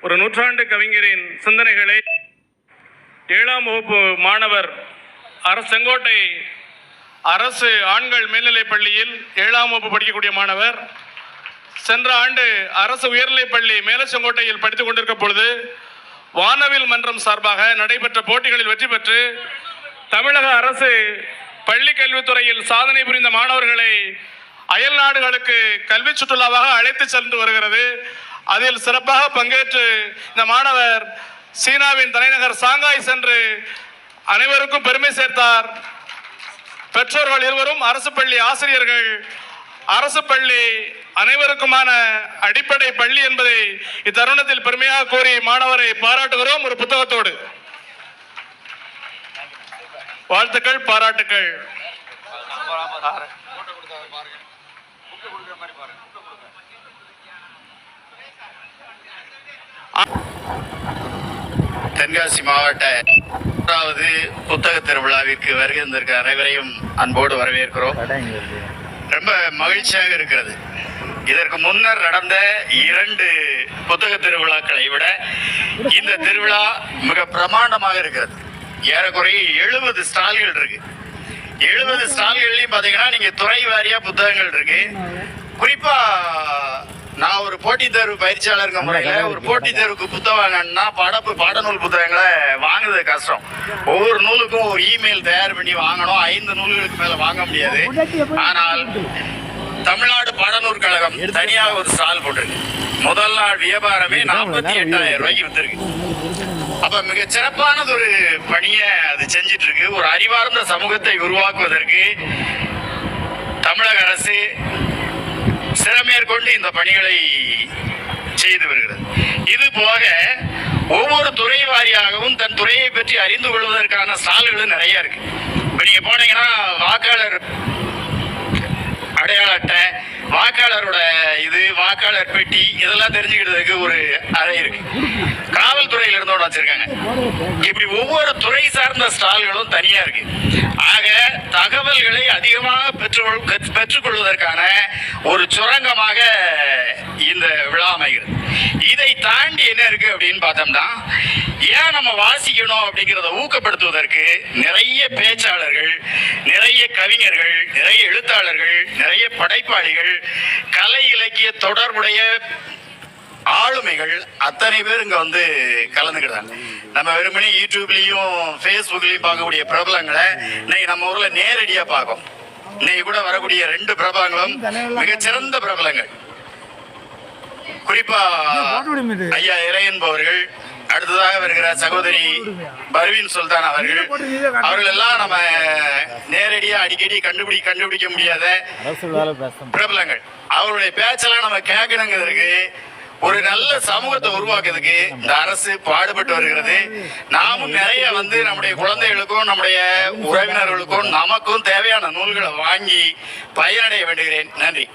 ஒரு நூற்றாண்டு கவிஞரின் சிந்தனைகளை 7ஆம் வகுப்பு மாணவர் செங்கோட்டை அரசு ஆண்கள் மேல்நிலைப் பள்ளியில் 7ஆம் வகுப்பு படிக்கக்கூடிய மாணவர் சென்ற ஆண்டு அரசு உயர்நிலைப் பள்ளி மேலச்செங்கோட்டையில் படித்துக் கொண்டிருக்கும் பொழுது வானவில் மன்றம் சார்பாக நடைபெற்ற போட்டிகளில் வெற்றி பெற்று தமிழக அரசு பள்ளி கல்வித்துறையில் சாதனை புரிந்த மாணவர்களை அயல் நாடுகளுக்கு கல்வி சுற்றுலாவாக அழைத்து சென்று வருகிறது. அதில் சிறப்பாக பங்கேற்று இந்த மாணவர் சீனாவின் தலைநகர் சாங்காய் சென்று அனைவருக்கும் பெருமை சேர்த்தார். பெற்றோர்கள் இருவரும் அரசு பள்ளி ஆசிரியர்கள். அரசு பள்ளி அனைவருக்குமான அடிப்படை பள்ளி என்பதை இத்தருணத்தில் பெருமையாக கூறி மாணவரை பாராட்டுகிறோம். ஒரு புத்தகத்தோடு வாழ்த்துக்கள், பாராட்டுக்கள். தென்காசி மாவட்ட 3வது புத்தக திருவிழாவிற்கு வருகை தந்திருக்க அனைவரையும் அன்போடு வரவேற்கிறோம். ரொம்ப மகிழ்ச்சியாக இருக்கிறது. இதற்கு முன்னர் நடந்த 2 புத்தக திருவிழாக்களை விட இந்த திருவிழா மிக பிரமாண்டமாக இருக்கிறது. ஏறக்குறைய 70 ஸ்டால்கள் இருக்கு. 70 ஸ்டால்கள்லையும் பார்த்தீங்கன்னா நீங்க துறை வாரியா புத்தகங்கள் இருக்கு. குறிப்பா நான் ஒரு போட்டித் தேர்வு பயிற்சியாளருங்க முறையில் ஒரு போட்டித் தேர்வுக்கு புத்தகம் வாங்கினா பாடநூல் புத்தகங்களை வாங்குறது கஷ்டம். ஒவ்வொரு நூலுக்கும் ஒரு இமெயில் தயார் பண்ணி வாங்கணும். 5 நூல்களுக்கு மேல வாங்க முடியாது. ஆனால் தமிழ்நாடு பாடநூல் கழகம் தனியாக ஒரு ஸ்டால் போட்டிருக்கு. முதல் நாள் வியாபாரமே 48,000 ரூபாய்க்கு வித்திருக்கு. அப்ப மிக சிறப்பானது ஒரு பணியை அது செஞ்சிட்டு இருக்கு. ஒரு அறிவார்ந்த சமூகத்தை உருவாக்குவதற்கு தமிழக அரசு சிறமேற்கொண்டு இந்த பணிகளை செய்து வருகிறது. இது போக ஒவ்வொரு துறை வாரியாகவும் தன் துறையை பற்றி அறிந்து கொள்வதற்கான ஸ்டால்களும் நிறைய இருக்கு. இப்ப நீங்க போனீங்கன்னா வாக்காளர் அடையாள அட்டை, வாக்காளரோட வாக்காளர் பெட்டி இதெல்லாம் தெரிஞ்சுக்கிறதுக்கு ஒரு அறை இருக்கு. காவல்துறையில இருந்தோட வச்சிருக்காங்க. இப்படி ஒவ்வொரு துறை சார்ந்த ஸ்டால்களும் தனியா இருக்கு. ஆக தகவல்களை அதிகமாக பெற்றுக்கொள்வதற்கான ஒரு சுரங்கமாக இந்த விழா அமைகிறது. இதை தாண்டி என்ன இருக்கு அப்படின்னு பார்த்தோம்னா, ஏன் நம்ம வாசிக்கணும் அப்படிங்கிறத ஊக்கப்படுத்துவதற்கு நிறைய பேச்சாளர்கள், நிறைய கவிஞர்கள், நிறைய எழுத்தாளர்கள், நிறைய படைப்பாளிகள், கலை இலக்கிய தொடர்புடைய ஆளுமைகள் அத்தனை பேர் இங்க வந்து கலந்துக்கிட்டாங்க. நம்ம வெறுமனே யூடியூப்லயும் பேஸ்புக்லயும் பார்க்கக்கூடிய பிரபலங்களை இன்னைக்கு நம்ம ஊர்ல நேரடியா பார்க்கும். இன்னைக்கு கூட வரக்கூடிய 2 பிரபலங்களும் மிகச்சிறந்த பிரபலங்கள். குறிப்பா ஐயா இறையன்பவர்கள், அடுத்ததாக வருகிற சகோதரி பர்வீன் சுல்தான் அவர்கள் எல்லாம் நம்ம நேரடியா அடிக்கடி கண்டுபிடிக்க முடியாத பிரபலங்கள். அவருடைய பேச்செல்லாம் நம்ம கேட்கணுங்கிறதுக்கு, ஒரு நல்ல சமூகத்தை உருவாக்குறதுக்கு இந்த அரசு பாடுபட்டு வருகிறது. நாமும் நிறைய நம்முடைய குழந்தைகளுக்கும் நம்முடைய உறவினர்களுக்கும் நமக்கும் தேவையான நூல்களை வாங்கி பயனடைய வேண்டுகிறேன். நன்றி.